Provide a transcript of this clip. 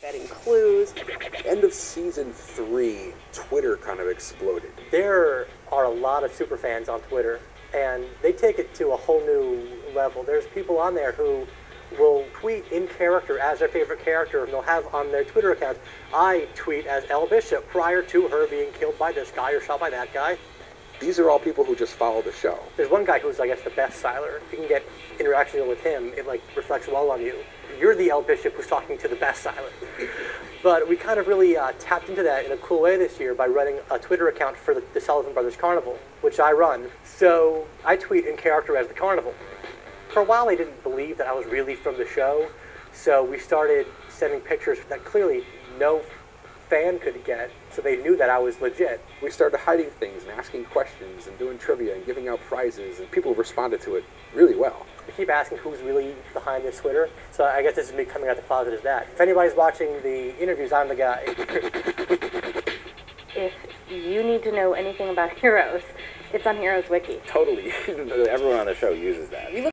Getting clues. End of season 3, Twitter kind of exploded. There are a lot of superfans on Twitter, and they take it to a whole new level. There's people on there who will tweet in character as their favorite character, and they'll have on their Twitter account, I tweet as Elle Bishop prior to her being killed by this guy or shot by that guy. These are all people who just follow the show. There's one guy who's, I guess, the best siler. If you can get interaction with him, it reflects well on you. You're the Elle Bishop who's talking to the best siler. But we kind of really tapped into that in a cool way this year by running a Twitter account for the Sullivan Brothers Carnival, which I run. So I tweet in character as the Carnival. For a while, they didn't believe that I was really from the show, so we started sending pictures that clearly no fan could get, so they knew that I was legit. We started hiding things and asking questions and doing trivia and giving out prizes, and people responded to it really well. I keep asking who's really behind this Twitter, so I guess this is me coming out the closet as that. If anybody's watching the interviews, I'm the guy. If you need to know anything about Heroes, it's on Heroes Wiki. Totally. Everyone on the show uses that.